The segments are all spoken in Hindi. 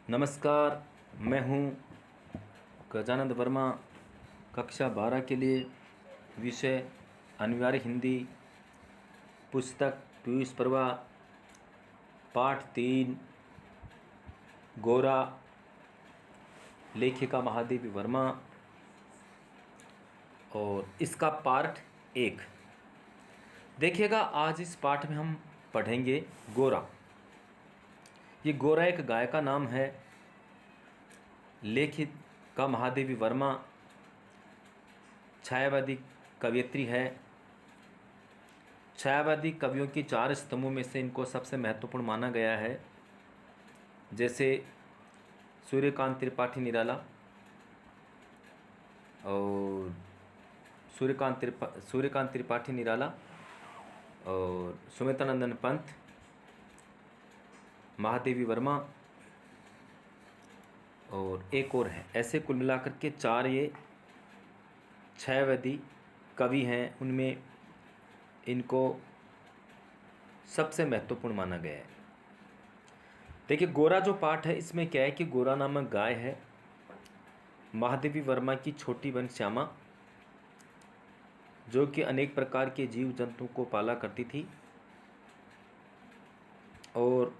नमस्कार। मैं हूँ गजानंद वर्मा। कक्षा 12 के लिए विषय अनिवार्य हिंदी, पुस्तक पीयूष परवा, पाठ 3 गोरा, लेखिका महादेवी वर्मा। और इसका पार्ट 1 देखिएगा। आज इस पाठ में हम पढ़ेंगे गोरा। ये गोरा एक गाय का नाम है। लेखिका महादेवी वर्मा छायावादी कवयित्री है। छायावादी कवियों की 4 स्तंभों में से इनको सबसे महत्वपूर्ण माना गया है। जैसे सूर्यकांत त्रिपाठी निराला और सूर्यकांत त्रिपाठी निराला और सुमित्रानंदन पंत, महादेवी वर्मा और एक और है। ऐसे कुल मिलाकर के 4 ये छायावादी कवि हैं। उनमें इनको सबसे महत्वपूर्ण माना गया है। देखिए, गोरा जो पाठ है इसमें क्या है कि गोरा नामक गाय है। महादेवी वर्मा की छोटी बहन श्यामा, जो कि अनेक प्रकार के जीव जंतुओं को पाला करती थी, और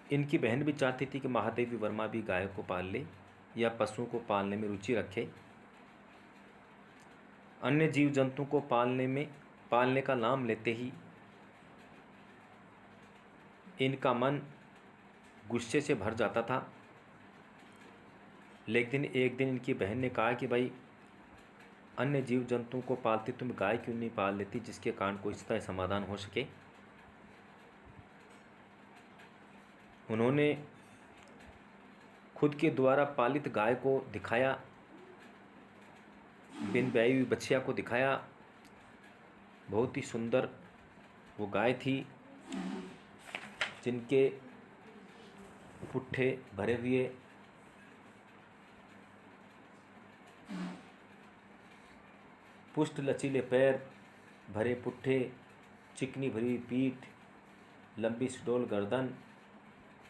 इनकी बहन भी चाहती थी कि महादेवी वर्मा भी गाय को पाल ले या पशुओं को पालने में रुचि रखे। अन्य जीव जंतुओं को पालने का नाम लेते ही इनका मन गुस्से से भर जाता था। लेकिन एक दिन इनकी बहन ने कहा कि भाई, अन्य जीव जंतुओं को पालती तुम गाय क्यों नहीं पाल लेती, जिसके कारण कोई इसका समाधान हो सके। उन्होंने खुद के द्वारा पालित गाय को दिखाया, बिन ब्याई हुई बछिया को दिखाया। बहुत ही सुंदर वो गाय थी, जिनके पुट्ठे भरे हुए पुष्ट लचीले पैर, भरे पुट्ठे, चिकनी भरी पीठ, लंबी सुडौल गर्दन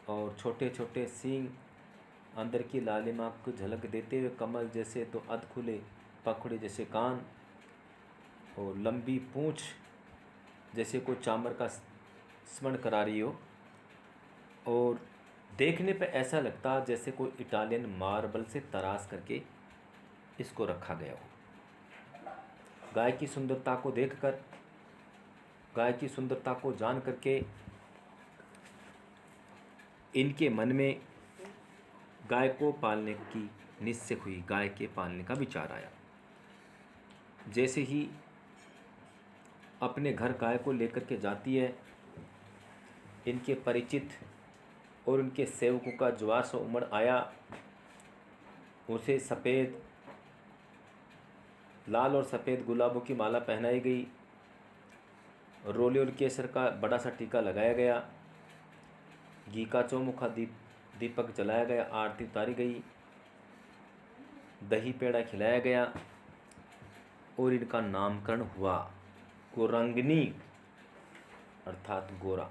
और छोटे छोटे सींग, अंदर की लालिमा को झलक देते हुए कमल जैसे तो अध खुले पखुड़े जैसे कान, और लंबी पूंछ जैसे कोई चामर का स्मरण करा रही हो। और देखने पे ऐसा लगता जैसे कोई इटालियन मार्बल से तराश करके इसको रखा गया हो। गाय की सुंदरता को देखकर, गाय की सुंदरता को जान करके इनके मन में गाय को पालने की निश्चय हुई, गाय के पालने का विचार आया। जैसे ही अपने घर गाय को लेकर के जाती है, इनके परिचित और उनके सेवकों का ज्वार सा उमड़ आया। उसे लाल और सफ़ेद गुलाबों की माला पहनाई गई, रोले और केसर का बड़ा सा टीका लगाया गया, घी का चौमुखा दीपक जलाया गया, आरती उतारी गई, दही पेड़ा खिलाया गया और इनका नामकरण हुआ गोरांगनी अर्थात गोरा।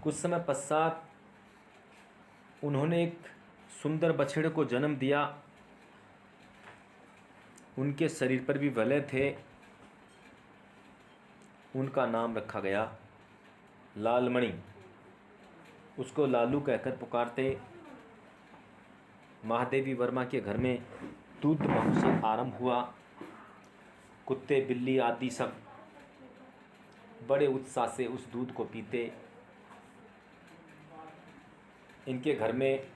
कुछ समय पश्चात उन्होंने एक सुंदर बछड़े को जन्म दिया। उनके शरीर पर भी वलय थे। उनका नाम रखा गया लालमणि। उसको लालू कहकर पुकारते। महादेवी वर्मा के घर में दूध महोत्सव आरंभ हुआ। कुत्ते बिल्ली आदि सब बड़े उत्साह से उस दूध को पीते। इनके घर में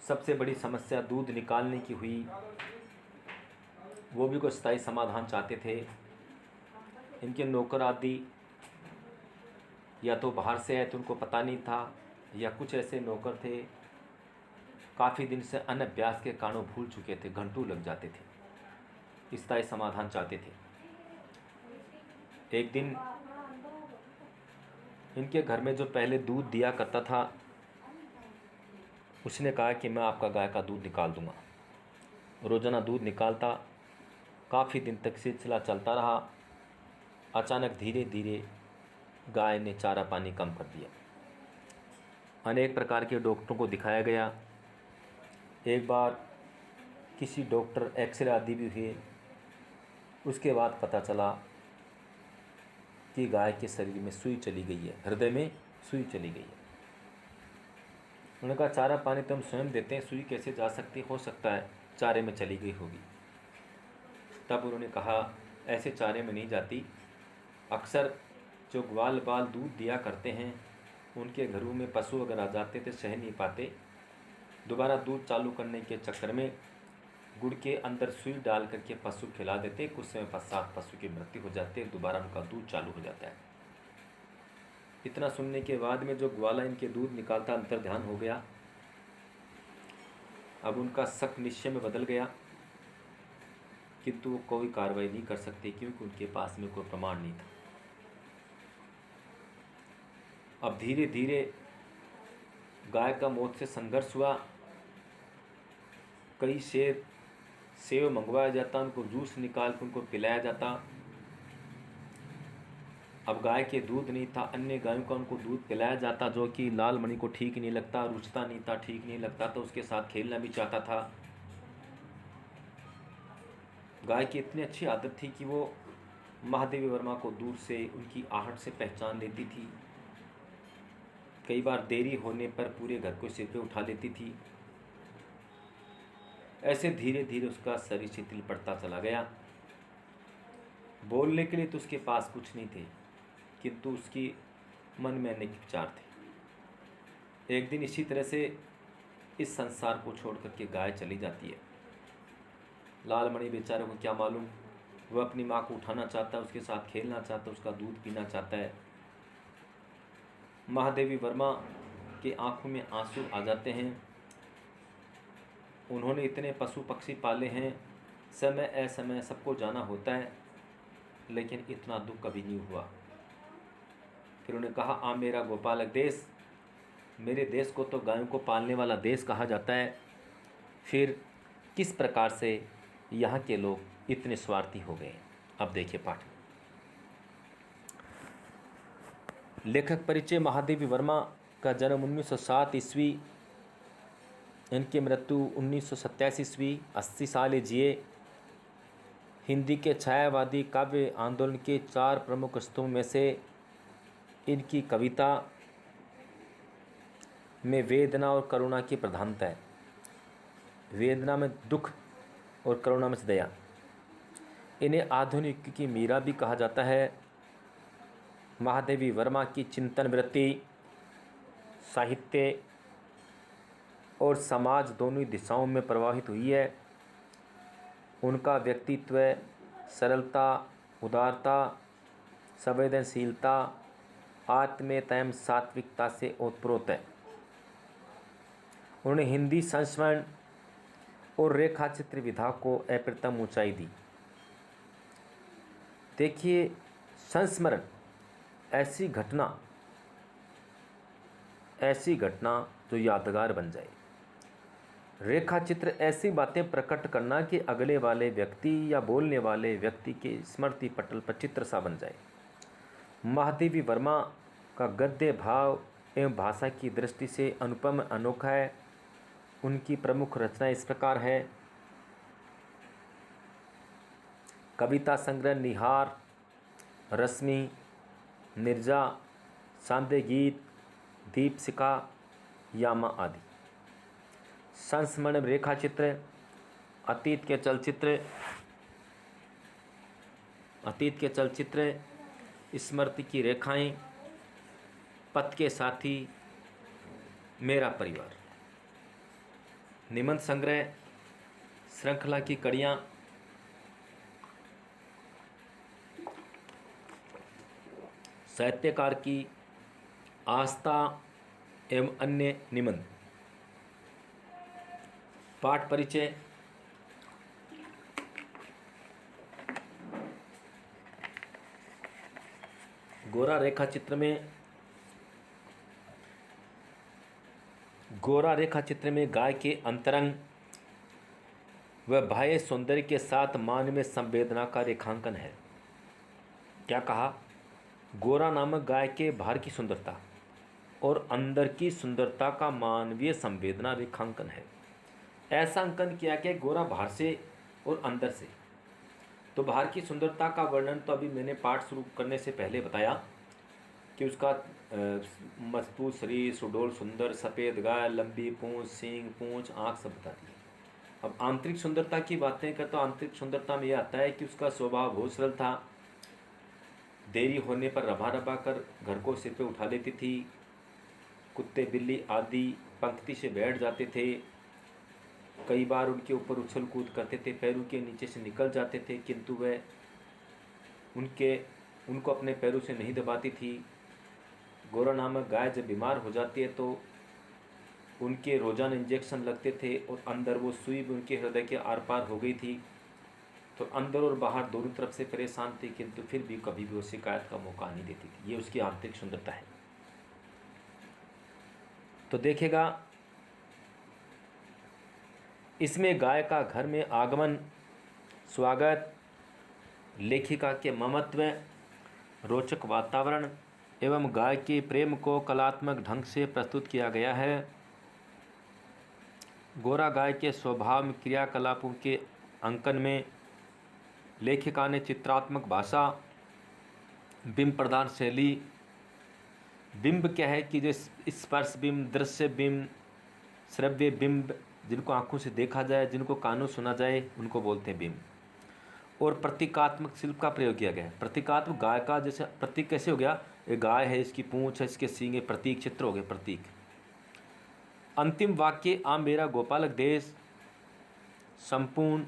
सबसे बड़ी समस्या दूध निकालने की हुई। वो भी कोई स्थायी समाधान चाहते थे। इनके नौकर आदि या तो बाहर से आए तो उनको पता नहीं था, या कुछ ऐसे नौकर थे काफ़ी दिन से अनभ्यास के कारण भूल चुके थे, घंटों लग जाते थे। स्थायी समाधान चाहते थे। एक दिन इनके घर में जो पहले दूध दिया करता था, उसने कहा कि मैं आपका गाय का दूध निकाल दूंगा। रोज़ाना दूध निकालता। काफ़ी दिन तक सिलसिला चलता रहा। अचानक धीरे धीरे गाय ने चारा पानी कम कर दिया। अनेक प्रकार के डॉक्टरों को दिखाया गया। एक बार किसी डॉक्टर एक्सरे आदि भी हुए। उसके बाद पता चला कि गाय के शरीर में सुई चली गई है, हृदय में सुई चली गई है। उन्होंने कहा चारा पानी तो हम स्वयं देते हैं, सुई कैसे जा सकती, हो सकता है चारे में चली गई होगी। तब उन्होंने कहा ऐसे चारे में नहीं जाती। अक्सर जो ग्वाल बाल दूध दिया करते हैं उनके घरों में पशु अगर आ जाते थे, सह नहीं पाते, दोबारा दूध चालू करने के चक्कर में गुड़ के अंदर सुई डाल करके पशु खिला देते। कुछ समय पश्चात पशु की मृत्यु हो जाती है, दोबारा उनका दूध चालू हो जाता है। इतना सुनने के बाद में जो ग्वाला इनके दूध निकालता अंतर ध्यान हो गया। अब उनका शक निश्चय में बदल गया, किंतु वो कोई कार्रवाई नहीं कर सकते क्योंकि उनके पास में कोई प्रमाण नहीं था। अब धीरे धीरे गाय का मौत से संघर्ष हुआ। कई सेव मंगवाया जाता, उनको जूस निकाल कर उनको पिलाया जाता। अब गाय के दूध नहीं था, अन्य गायों का उनको दूध पिलाया जाता, जो कि लाल मणि को ठीक नहीं लगता, रुचता नहीं था, ठीक नहीं लगता, तो उसके साथ खेलना भी चाहता था। गाय की इतनी अच्छी आदत थी कि वो महादेवी वर्मा को दूर से उनकी आहट से पहचान लेती थी। कई बार देरी होने पर पूरे घर को सिर पे उठा लेती थी। ऐसे धीरे धीरे उसका शरीर शिथिल पड़ता चला गया। बोलने के लिए तो उसके पास कुछ नहीं थे, किंतु उसकी मन में अनेक विचार थे। एक दिन इसी तरह से इस संसार को छोड़ करके गाय चली जाती है। लालमणि बेचारे को क्या मालूम, वह अपनी माँ को उठाना चाहता है, उसके साथ खेलना चाहता है, उसका दूध पीना चाहता है। महादेवी वर्मा के आंखों में आंसू आ जाते हैं। उन्होंने इतने पशु पक्षी पाले हैं, समय असमय सबको जाना होता है, लेकिन इतना दुख कभी नहीं हुआ। फिर उन्होंने कहा आ मेरा गोपालक देश, मेरे देश को तो गायों को पालने वाला देश कहा जाता है, फिर किस प्रकार से यहाँ के लोग इतने स्वार्थी हो गए। अब देखिए पाठ। लेखक परिचय। महादेवी वर्मा का जन्म 1907 ईस्वी, इनकी मृत्यु 1987 ईस्वी। 80 साल जिए। हिंदी के छायावादी काव्य आंदोलन के 4 प्रमुख स्तंभ में से इनकी कविता में वेदना और करुणा की प्रधानता है। वेदना में दुख और करुणा में दया। इन्हें आधुनिक युग की मीरा भी कहा जाता है। महादेवी वर्मा की चिंतन वृत्ति साहित्य और समाज दोनों ही दिशाओं में प्रवाहित हुई है। उनका व्यक्तित्व सरलता, उदारता, संवेदनशीलता, आत्मीयता एवं सात्विकता से ओतप्रोत है। उन्होंने हिंदी संस्मरण और रेखाचित्र विधा को अप्रतिम ऊंचाई दी। देखिए, संस्मरण ऐसी घटना जो यादगार बन जाए। रेखाचित्र ऐसी बातें प्रकट करना कि अगले वाले व्यक्ति या बोलने वाले व्यक्ति के स्मृति पटल पर चित्र सा बन जाए। महादेवी वर्मा का गद्य भाव एवं भाषा की दृष्टि से अनुपम अनोखा है। उनकी प्रमुख रचना इस प्रकार है। कविता संग्रह निहार, रश्मि, निर्जा, सांदे गीत, दीपशिखा, यामा आदि। संस्मरण रेखाचित्र, अतीत के चलचित्र, स्मृति की रेखाएं, पथ के साथी, मेरा परिवार। निबंध संग्रह, श्रृंखला की कड़ियाँ, साहित्यकार की आस्था एवं अन्य निबंध। पाठ परिचय। गोरा रेखा चित्र में गाय के अंतरंग व बाह्य सौंदर्य के साथ मानवीय संवेदना का रेखांकन है। क्या कहा? गोरा नामक गाय के बाहर की सुंदरता और अंदर की सुंदरता का मानवीय संवेदना रेखांकन है। ऐसा अंकन किया कि गोरा बाहर से और अंदर से। तो बाहर की सुंदरता का वर्णन तो अभी मैंने पाठ शुरू करने से पहले बताया कि उसका मजबूत शरीर, सुडौल सुंदर सफ़ेद गाय, लंबी पूंछ, सींग, पूंछ, आँख सब बताती है। अब आंतरिक सुंदरता की बातें करें तो आंतरिक सुंदरता में यह आता है कि उसका स्वभाव बहुत सरल था। देरी होने पर रभा रभा कर घर को सिर पे उठा लेती थी। कुत्ते बिल्ली आदि पंक्ति से बैठ जाते थे। कई बार उनके ऊपर उछल कूद करते थे, पैरों के नीचे से निकल जाते थे, किंतु वह उनको अपने पैरों से नहीं दबाती थी। गोरा नामक गाय जब बीमार हो जाती है तो उनके रोजाना इंजेक्शन लगते थे और अंदर वो सुई भी उनके हृदय के आर पार हो गई थी। तो अंदर और बाहर दोनों तरफ से परेशान थी, किंतु फिर भी कभी भी वो शिकायत का मौका नहीं देती थी। ये उसकी आंतरिक सुंदरता है। तो देखेगा इसमें गाय का घर में आगमन, स्वागत, लेखिका के ममत्व, रोचक वातावरण एवं गाय के प्रेम को कलात्मक ढंग से प्रस्तुत किया गया है। गोरा गाय के स्वभाव में क्रियाकलापों के अंकन में लेखिका ने चित्रात्मक भाषा, बिंब प्रधान शैली। बिंब क्या है कि जो स्पर्श बिंब, दृश्य बिंब, श्रव्य बिंब, जिनको आंखों से देखा जाए, जिनको कानों सुना जाए, उनको बोलते हैं बिंब। और प्रतीकात्मक शिल्प का प्रयोग किया गया है। प्रतीकात्मक गाय का जैसे प्रतीक कैसे हो गया, ये गाय है, इसकी पूंछ है, इसके सींग है, प्रतीक चित्र हो गए प्रतीक। अंतिम वाक्य आ मेरा गोपालक देश संपूर्ण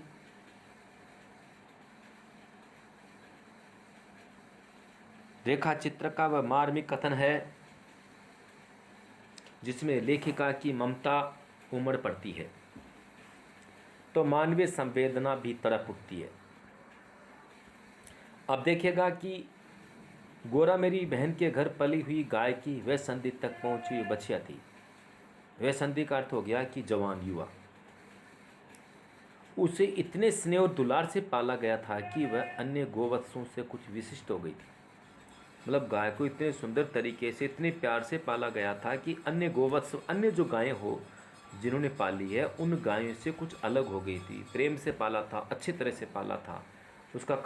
रेखा चित्र का वह मार्मिक कथन है जिसमें लेखिका की ममता उमड़ पड़ती है तो मानवीय संवेदना भी तड़प उठती है। अब देखिएगा कि गोरा मेरी बहन के घर पली हुई गाय की वह संधि तक पहुंची हुई बछिया थी। वह संधि का अर्थ हो गया कि जवान युवा। उसे इतने स्नेह और दुलार से पाला गया था कि वह अन्य गोवत्सों से कुछ विशिष्ट हो गई थी। मतलब गाय को इतने सुंदर तरीके से, इतने प्यार से पाला गया था कि अन्य गोवत्स, अन्य जो गायें हो जिन्होंने पाली है, उन गायों से कुछ अलग हो गई थी। प्रेम से पाला था, अच्छी तरह से पाला था, उसका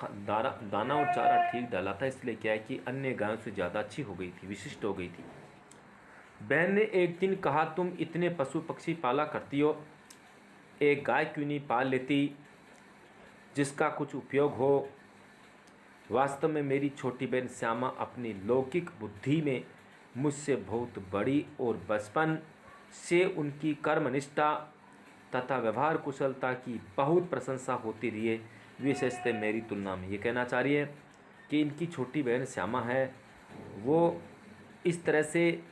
दाना और चारा ठीक डाला था, इसलिए क्या है कि अन्य गायों से ज़्यादा अच्छी हो गई थी, विशिष्ट हो गई थी। बहन ने एक दिन कहा, तुम इतने पशु पक्षी पाला करती हो, एक गाय क्यों नहीं पाल लेती जिसका कुछ उपयोग हो। वास्तव में मेरी छोटी बहन श्यामा अपनी लौकिक बुद्धि में मुझसे बहुत बड़ी और बचपन से उनकी कर्मनिष्ठा तथा व्यवहार कुशलता की बहुत प्रशंसा होती रही है, विशेषतः मेरी तुलना में। ये कहना चाह रही है कि इनकी छोटी बहन श्यामा है, वो इस तरह से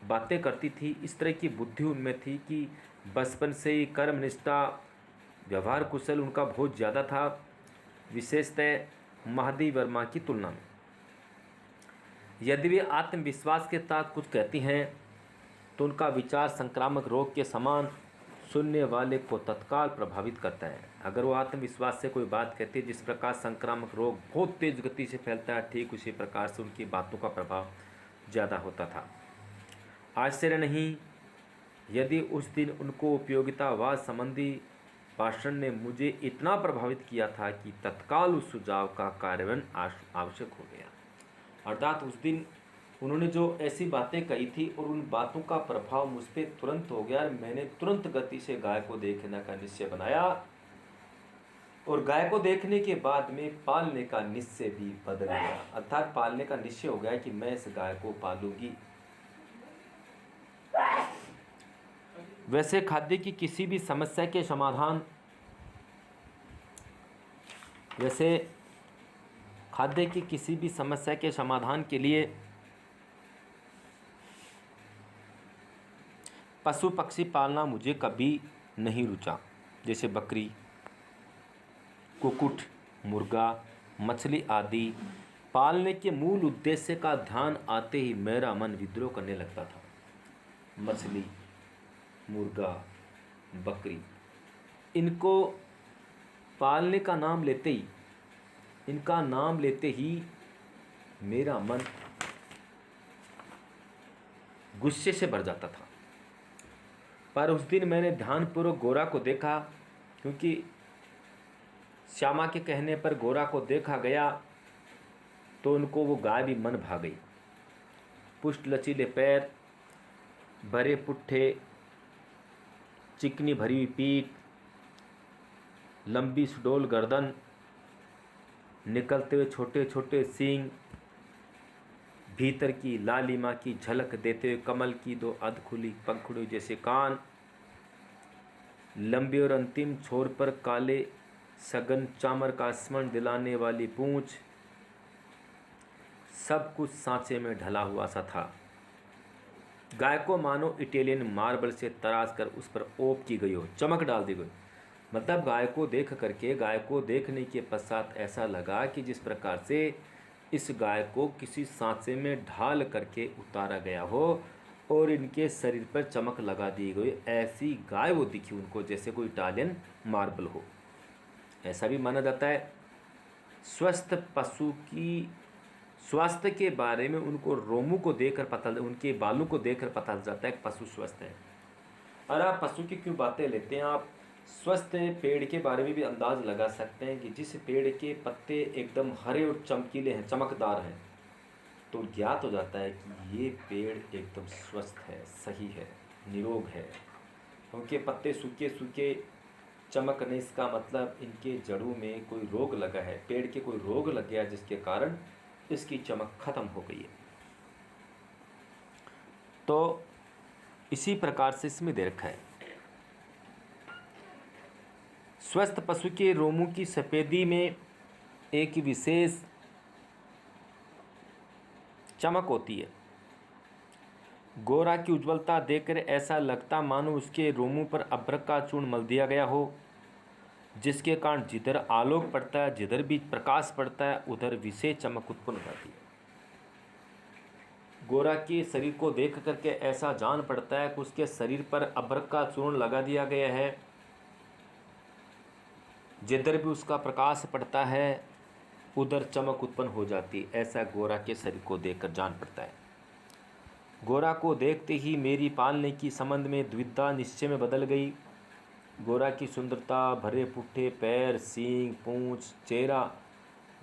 बातें करती थी, इस तरह की बुद्धि उनमें थी कि बचपन से ही कर्मनिष्ठा, व्यवहार कुशल उनका बहुत ज़्यादा था, विशेषतः महादेवी वर्मा की तुलना में। यदि वे आत्मविश्वास के साथ कुछ कहती हैं तो उनका विचार संक्रामक रोग के समान सुनने वाले को तत्काल प्रभावित करता है। अगर वो आत्मविश्वास से कोई बात कहती है, जिस प्रकार संक्रामक रोग बहुत तेज गति से फैलता है, ठीक उसी प्रकार से उनकी बातों का प्रभाव ज़्यादा होता था। आश्चर्य नहीं यदि उस दिन उनको उपयोगितावाद संबंधी भाषण ने मुझे इतना प्रभावित किया था कि तत्काल उस सुझाव का कार्यान्वयन आवश्यक हो गया। अर्थात उस दिन उन्होंने जो ऐसी बातें कही थी और उन बातों का प्रभाव मुझ पर तुरंत हो गया। मैंने तुरंत गति से गाय को देखने का निश्चय बनाया और गाय को देखने के बाद में पालने का निश्चय भी बदल गया। अर्थात पालने का निश्चय हो गया कि मैं इस गाय को पालूंगी। वैसे खाद्य की किसी भी समस्या के समाधान के लिए पशु पक्षी पालना मुझे कभी नहीं रुचा। जैसे बकरी, कुक्कुट, मुर्गा, मछली आदि पालने के मूल उद्देश्य का ध्यान आते ही मेरा मन विद्रोह करने लगता था। मछली, मुर्गा, बकरी, इनको पालने का नाम लेते ही, इनका नाम लेते ही मेरा मन गुस्से से भर जाता था। पर उस दिन मैंने ध्यानपूर्वक गोरा को देखा, क्योंकि श्यामा के कहने पर गोरा को देखा गया तो उनको वो गाय भी मन भा गई। पुष्ट लचीले पैर, भरे पुट्ठे, चिकनी भरी हुई पीठ, लंबी सुडौल गर्दन, निकलते हुए छोटे छोटे सींग, भीतर की लालिमा की झलक देते हुए कमल की दो अध खुली पंखुड़ियों जैसे कान, लंबी और अंतिम छोर पर काले सघन चामर का स्मरण दिलाने वाली पूंछ, सब कुछ सांचे में ढला हुआ सा था। गाय को मानो इटालियन मार्बल से तराश कर उस पर ओप की गई हो, चमक डाल दी गई। मतलब गाय को देखने के पश्चात ऐसा लगा कि जिस प्रकार से इस गाय को किसी सांचे में ढाल करके उतारा गया हो और इनके शरीर पर चमक लगा दी गई, ऐसी गाय वो दिखी उनको, जैसे कोई इटालियन मार्बल हो। ऐसा भी माना जाता है स्वस्थ पशु की स्वास्थ्य के बारे में उनको रोमों को देखकर उनके बालों को देखकर पता चल जाता है कि पशु स्वस्थ है। और आप पशु की क्यों बातें लेते हैं, आप स्वस्थ पेड़ के बारे में भी अंदाज लगा सकते हैं कि जिस पेड़ के पत्ते एकदम हरे और चमकीले हैं, चमकदार हैं, तो ज्ञात हो जाता है कि ये पेड़ एकदम स्वस्थ है, सही है, निरोग है। उनके पत्ते सूखे सूखे चमक नहीं, इसका मतलब इनके जड़ों में कोई रोग लगा है, पेड़ के कोई रोग लग गया जिसके कारण इसकी चमक खत्म हो गई है। तो इसी प्रकार से इसमें दे रखा है, स्वस्थ पशु के रोमों की सफेदी में एक विशेष चमक होती है। गोरा की उज्ज्वलता देखकर ऐसा लगता मानो उसके रोमों पर अभ्रक का चूर्ण मल दिया गया हो, जिसके कारण जिधर आलोक पड़ता है, जिधर भी प्रकाश पड़ता है, उधर विशेष चमक उत्पन्न हो जाती है। गोरा के शरीर को देख करके ऐसा जान पड़ता है कि उसके शरीर पर अभ्रक का चूर्ण लगा दिया गया है, जिधर भी उसका प्रकाश पड़ता है उधर चमक उत्पन्न हो जाती है। ऐसा गोरा के शरीर को देखकर जान पड़ता है। गोरा को देखते ही मेरी पालने की संबंध में द्विधा निश्चय में बदल गई। गोरा की सुंदरता, भरे पुट्ठे पैर, सींग, पूंछ, चेहरा,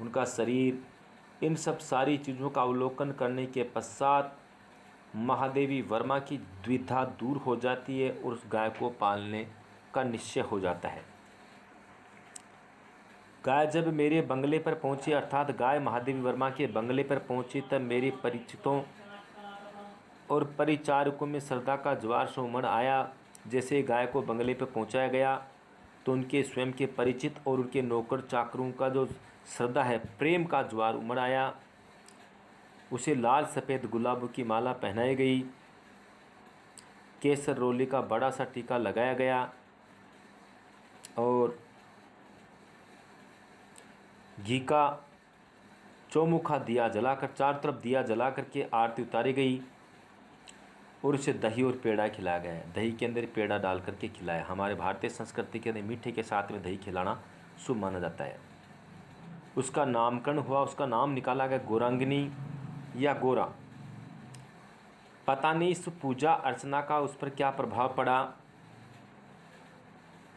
उनका शरीर, इन सब सारी चीज़ों का अवलोकन करने के पश्चात महादेवी वर्मा की द्विधा दूर हो जाती है और उस गाय को पालने का निश्चय हो जाता है। गाय जब मेरे बंगले पर पहुंची, अर्थात गाय महादेवी वर्मा के बंगले पर पहुंची, तब मेरे परिचितों और परिचारकों में श्रद्धा का ज्वार से उमड़ आया। जैसे गाय को बंगले पर पहुंचाया गया तो उनके स्वयं के परिचित और उनके नौकर चाकरों का जो श्रद्धा है, प्रेम का ज्वार उमड़ आया। उसे लाल सफ़ेद गुलाबों की माला पहनाई गई, केसर रोली का बड़ा सा टीका लगाया गया और घी का चौमुखा दिया जलाकर, चारों तरफ दिया जला करके आरती उतारी गई और उसे दही और पेड़ा खिलाया गया है। दही के अंदर पेड़ा डाल करके खिलाया। हमारे भारतीय संस्कृति के अंदर मीठे के साथ में दही खिलाना शुभ माना जाता है। उसका नामकरण हुआ, उसका नाम निकाला गया गोरांगिनी या गोरा। पता नहीं इस पूजा अर्चना का उस पर क्या प्रभाव पड़ा,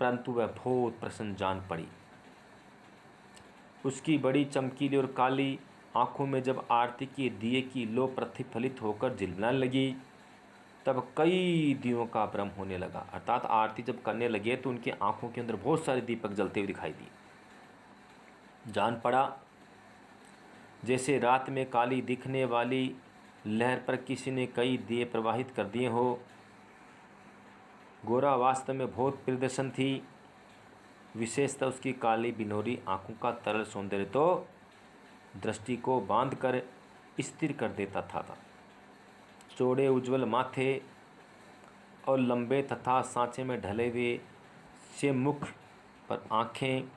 परंतु वह बहुत प्रसन्न जान पड़ी। उसकी बड़ी चमकीली और काली आंखों में जब आरती के दिए की लो प्रतिफलित होकर झिलमिलाने लगी, तब कई दियों का भ्रम होने लगा। अर्थात आरती जब करने लगे तो उनकी आंखों के अंदर बहुत सारे दीपक जलते हुए दिखाई दिए। जान पड़ा जैसे रात में काली दिखने वाली लहर पर किसी ने कई दिए प्रवाहित कर दिए हो। गोरा वास्तव में बहुत प्रियदर्शन थी। विशेषतः उसकी काली बिनोरी आंखों का तरल सौंदर्य तो दृष्टि को बांध कर स्थिर कर देता था। चौड़े उज्ज्वल माथे और लंबे तथा सांचे में ढले हुए से मुख पर आँखें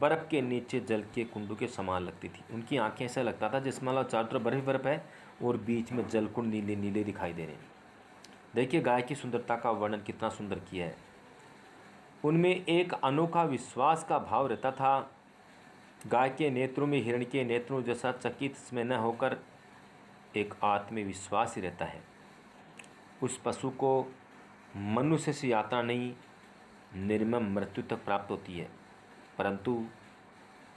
बर्फ़ के नीचे जल के कुंडों के समान लगती थी। उनकी आंखें ऐसा लगता था जिसमें मतलब चारों तरफ बर्फ बर्फ है और बीच में जलकुंड नीले नीले दिखाई दे रहे हैं। देखिए गाय की सुंदरता का वर्णन कितना सुंदर किया है। उनमें एक अनोखा विश्वास का भाव रहता था गाय के नेत्रों में हिरण के नेत्रों जैसा चकित में न होकर एक आत्मविश्वास ही रहता है। उस पशु को मनुष्य से यात्रा नहीं, निर्मम मृत्यु तक प्राप्त होती है, परंतु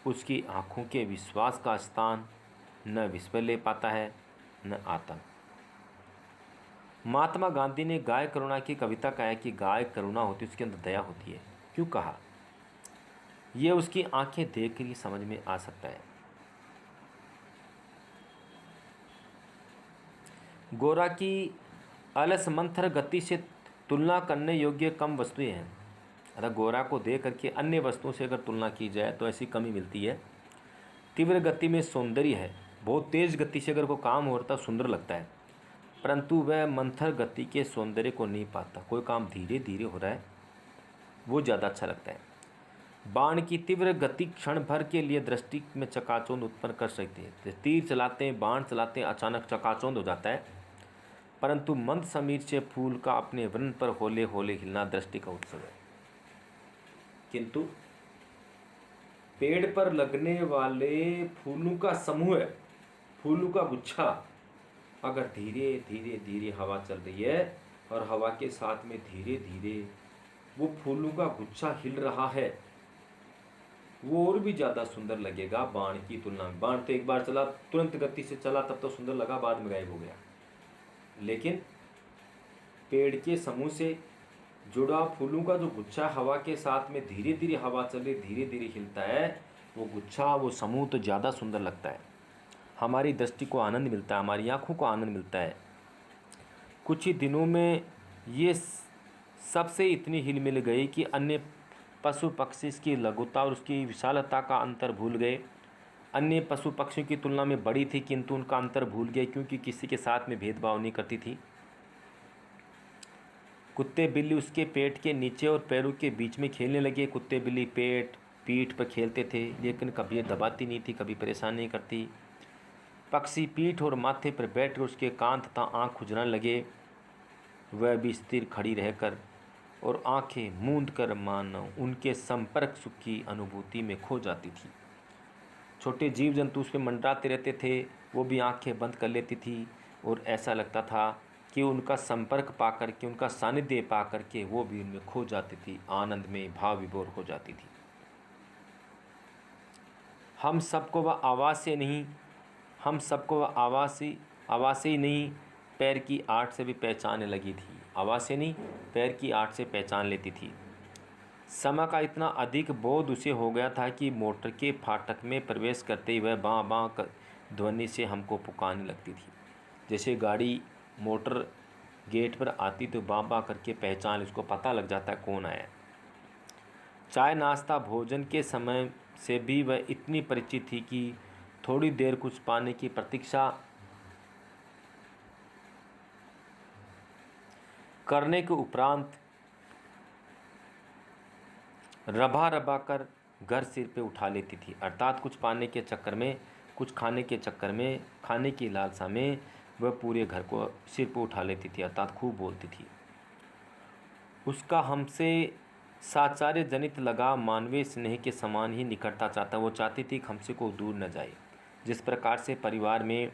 उसकी आँखों के विश्वास का स्थान न विश्व ले पाता है न आतंक। महात्मा गांधी ने गाय करुणा की कविता कहा है कि गाय करुणा होती है, उसके अंदर दया होती है। क्यों कहा? यह उसकी आंखें देख कर ही समझ में आ सकता है। गोरा की अलस मंथर गति से तुलना करने योग्य कम वस्तुएं हैं। अतः गोरा को देख करके अन्य वस्तुओं से अगर तुलना की जाए तो ऐसी कमी मिलती है। तीव्र गति में सौंदर्य है, बहुत तेज गति से अगर कोई काम हो रहा है सुंदर लगता है, परंतु वह मंथर गति के सौंदर्य को नहीं पाता। कोई काम धीरे धीरे हो रहा है वो ज़्यादा अच्छा लगता है। बाण की तीव्र गति क्षण भर के लिए दृष्टि में चकाचौंध उत्पन्न कर सकती है। तीर चलाते हैं, बाण चलाते हैं, अचानक चकाचौंध हो जाता है, परंतु मंद समीर से फूल का अपने वृंन पर होले होले हिलना दृष्टि का उत्सव है। किंतु पेड़ पर लगने वाले फूलों का समूह है, फूलों का गुच्छा, अगर धीरे धीरे धीरे हवा चल रही है और हवा के साथ में धीरे धीरे वो फूलों का गुच्छा हिल रहा है, वो और भी ज़्यादा सुंदर लगेगा बाण की तुलना में। बाण तो एक बार चला, तुरंत गति से चला, तब तो सुंदर लगा, बाद में गायब हो गया। लेकिन पेड़ के समूह से जुड़ा फूलों का जो गुच्छा हवा के साथ में धीरे धीरे हवा चले धीरे धीरे हिलता है, वो गुच्छा, वो समूह तो ज़्यादा सुंदर लगता है। हमारी दृष्टि को आनंद मिलता है, हमारी आँखों को आनंद मिलता है। कुछ ही दिनों में ये सबसे इतनी हिल मिल गई कि अन्य पशु पक्षी की लघुता और उसकी विशालता का अंतर भूल गए। अन्य पशु पक्षियों की तुलना में बड़ी थी, किंतु उनका अंतर भूल गए, क्योंकि किसी के साथ में भेदभाव नहीं करती थी। कुत्ते बिल्ली उसके पेट के नीचे और पैरों के बीच में खेलने लगे। कुत्ते बिल्ली पीठ पर खेलते थे, लेकिन कभी दबाती नहीं थी, कभी परेशान नहीं करती। पक्षी पीठ और माथे पर बैठ कर उसके कान तथा आँख खुजलाने लगे। वह भी स्थिर खड़ी रहकर और आंखें मूंद कर मानो उनके संपर्क सुख की अनुभूति में खो जाती थी। छोटे जीव जंतु उस पर मंडराते रहते थे, वो भी आंखें बंद कर लेती थी और ऐसा लगता था कि उनका संपर्क पाकर के, उनका सानिध्य पाकर के वो भी उनमें खो जाती थी, आनंद में भाव विभोर हो जाती थी। हम सबको वह आवाज़ से नहीं, हम सबको वह आवाज़ से ही नहीं, पैर की आठ से भी पहचानने लगी थी। आवाज़ से नहीं, पैर की आठ से पहचान लेती थी। समय का इतना अधिक बोध उसे हो गया था कि मोटर के फाटक में प्रवेश करते ही वह बाँ बाँ ध्वनि से हमको पुकारने लगती थी। जैसे गाड़ी मोटर गेट पर आती तो बाँ बाँ करके पहचान, उसको पता लग जाता है कौन आया। चाय नाश्ता भोजन के समय से भी वह इतनी परिचित थी कि थोड़ी देर कुछ पाने की प्रतीक्षा करने के उपरांत रबा रबा कर घर सिर पे उठा लेती थी। अर्थात कुछ पाने के चक्कर में, कुछ खाने के चक्कर में, खाने की लालसा में वह पूरे घर को सिर पे उठा लेती थी, अर्थात खूब बोलती थी। उसका हमसे साचार्य जनित लगाव मानवीय स्नेह के समान ही निकटता चाहता। वो चाहती थी कि हमसे को दूर न जाए। जिस प्रकार से परिवार में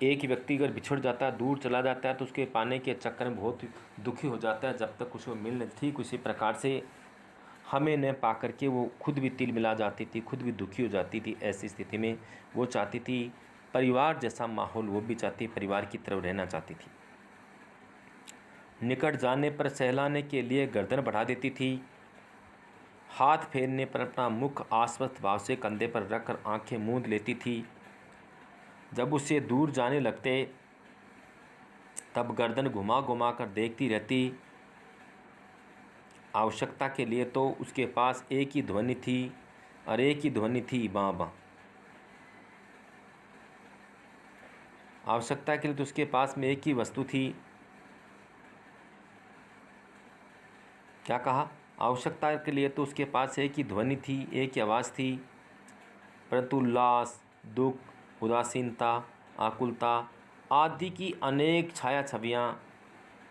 एक व्यक्ति अगर बिछड़ जाता है, दूर चला जाता है, तो उसके पाने के चक्कर में बहुत दुखी हो जाता है जब तक उसको मिल नहीं। ठीक उसी प्रकार से हमें न पा कर के वो खुद भी तिल मिला जाती थी, खुद भी दुखी हो जाती थी। ऐसी स्थिति में वो चाहती थी परिवार जैसा माहौल, वो भी चाहती, परिवार की तरफ रहना चाहती थी। निकट जाने पर सहलाने के लिए गर्दन बढ़ा देती थी। हाथ फेरने पर अपना मुख आश्वस्त भाव से कंधे पर रखकर आंखें मूंद लेती थी। जब उससे दूर जाने लगते तब गर्दन घुमा घुमा कर देखती रहती। आवश्यकता के लिए तो उसके पास एक ही ध्वनि थी, और एक ही ध्वनि थी बाँ बाँ। आवश्यकता के लिए तो उसके पास में एक ही वस्तु थी। क्या कहा? आवश्यकता के लिए तो उसके पास एक ही ध्वनि थी, एक ही आवाज़ थी, परंतु उल्लास, दुख, उदासीनता, आकुलता आदि की अनेक छाया छवियाँ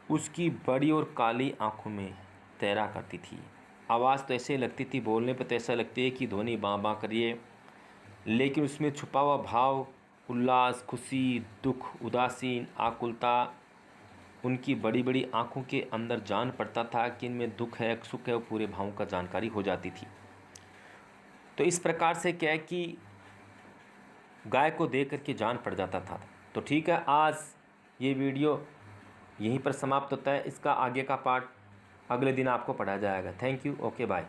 उसकी बड़ी और काली आँखों में तैरा करती थी। आवाज़ तो ऐसे लगती थी, बोलने पे तो ऐसा लगती है कि ध्वनि बाँ बाँ करिए, लेकिन उसमें छुपा हुआ भाव, उल्लास, खुशी, दुख, उदासीन, आकुलता, उनकी बड़ी बड़ी आँखों के अंदर जान पड़ता था कि इनमें दुख है, सुख है, वो पूरे भावों का जानकारी हो जाती थी। तो इस प्रकार से क्या है कि गाय को देख करके जान पड़ जाता था। तो ठीक है, आज ये वीडियो यहीं पर समाप्त होता है। इसका आगे का पार्ट अगले दिन आपको पढ़ाया जाएगा। Thank you, okay bye.